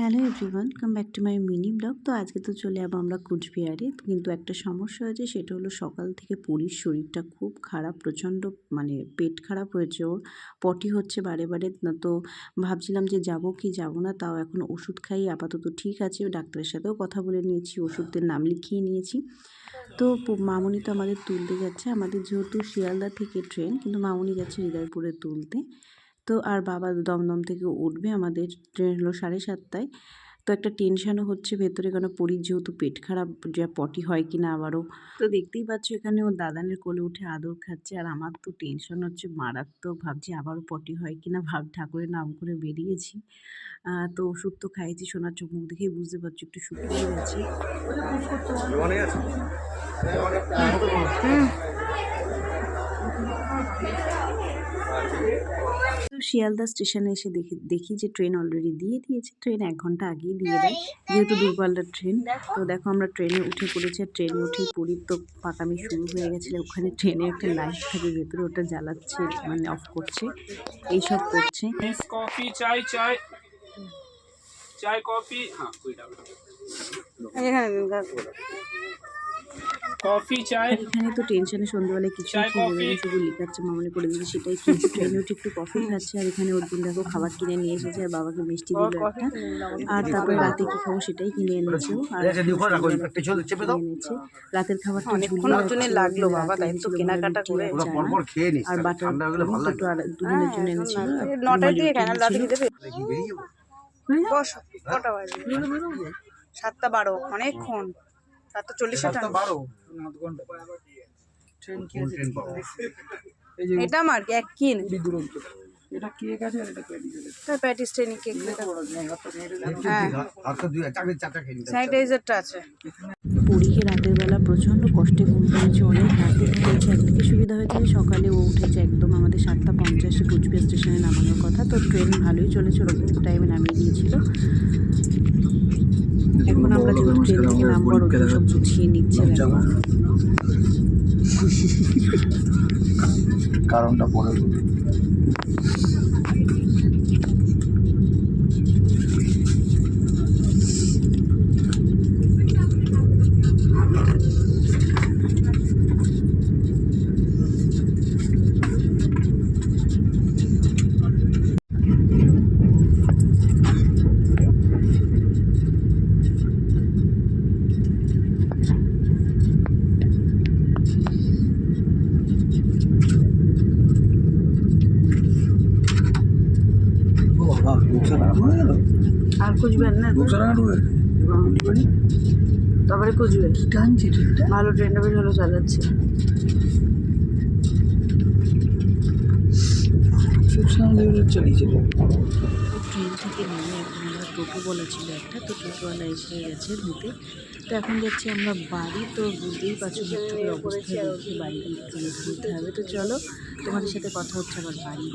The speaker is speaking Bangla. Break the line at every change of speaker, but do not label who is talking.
Hello everyone, come back to my mini blog. তো আজকে তো চলে যাবো আমরা কুচবিহারে। কিন্তু একটা সমস্যা হয়েছে, সেটা হলো সকাল থেকে পরীর শরীরটা খুব খারাপ, প্রচণ্ড মানে পেট খারাপ হয়েছে ওর, পটি হচ্ছে বারে বারে। তো ভাবছিলাম যে যাব কি যাব না, তাও এখন ওষুধ খাই আপাতত ঠিক আছে। ডাক্তারের সাথেও কথা বলে নিয়েছি, ওষুধের নাম লিখিয়ে নিয়েছি। তো মামুনি তো আমাদের তুলতে যাচ্ছে, আমাদের যেহেতু শিয়ালদা থেকে ট্রেন, কিন্তু মামুনি যাচ্ছে হৃদয়পুরে তুলতে। তো আর বাবা দমদম থেকে উঠবে, আমাদের ট্রেন হলো 7:30টায়। তো একটা টেনশানও হচ্ছে ভেতরে, কারণ পরীর যেহেতু পেট খারাপ, যা পটি হয় কি না আবারও। তো দেখতেই পাচ্ছ এখানে ও দাদানের কোলে উঠে আদর খাচ্ছে, আর আমার তো টেনশন হচ্ছে মারাত্মক, ভাবছি আবারও পটি হয় কি না। ঠাকুরের নাম করে বেরিয়েছি। তো ওষুধ তো খাইয়েছি, সোনার চোখ মুখ দেখেই বুঝতে পারছি একটু শুকিয়ে গেছে। তো শিয়ালদা স্টেশনে এসে দেখি যে ট্রেন অলরেডি দিয়ে দিয়েছে। ট্রেন 1 ঘন্টা আগেই দিয়ে দেয়, যেহেতু দূরপাল্লার ট্রেন। তো দেখো আমরা ট্রেনে উঠে পড়েছি, আর ট্রেনে উঠেই পরীর তো পাকামি শুরু হয়ে গেছিলো। ওখানে ট্রেনে একটা লাইট থাকে ভেতরে, ওটা জ্বালাচ্ছে, মানে অফ করছে, এইসব করছে।
কফি চাই চাই চাই কফি কফি চাই।
আর এখানে তো টেনশনে সন্ধ্যাবেলায় কিছুই খেয়ে যাবে, শুধু লিখাচ্ছে মামনি করে দিয়েছে, সেটাই কিনছে। ট্রেনে উঠে একটু কফি খাচ্ছে, আর এখানে ওর জন্য দেখো খাবার কিনে নিয়ে এসেছে, আর বাবাকে মিষ্টি দিল একটা। আর তারপরে রাতে কি খাবো সেটাই কিনে এনেছে, আর এনেছে রাতের খাবারটা ঝুলিয়ে লাগলো বাবা, তাই তো কেনাকাটা করে আর বাটার দুটো আর দুজনের জন্য এনেছিল। 9টায় দিয়ে রাতে দেবে। 7:12 অনেকক্ষণ, 7:40 এটা আমার এক কিন,
এটা কেক আছে আর এটা
তার প্যাটিস ট্রেনি কেক, স্যানিটাইজারটা আছে। পরীকে রাতের বেলা প্রচণ্ড কষ্টে ঘুম পেয়েছে, অনেক রাতে ঘুমিয়েছে। একদিকে সুবিধা হয়েছে, সকালে ও উঠেছে একদম আমাদের 7:50 কুচবিহার স্টেশনে নামানোর কথা। তো ট্রেন ভালোই চলেছে, ওরকম টাইমে নামিয়ে দিয়েছিল। এখন আমরা যেহেতু ট্রেন থেকে নামবো, সব গুছিয়ে নিচ্ছে।
কারণটা পরে
আর কুচবিহার না, তারপরে কুচবিহার ভালো, ট্রেনটা বেশ ভালো চালাচ্ছে। ট্রেন থেকে নেমে এখন আমরা টোটো বলা ছিল একটা, তো টোটোওয়ালা এসে গেছে নিতে। তো এখন যাচ্ছি আমরা বাড়ি। তো বুঝতেই পারছো বিট্টুকের অবস্থা দেখে বাড়ি গিয়ে ঘুরতে হবে। তো চলো, তোমাদের সাথে কথা হচ্ছে আবার বাড়ি।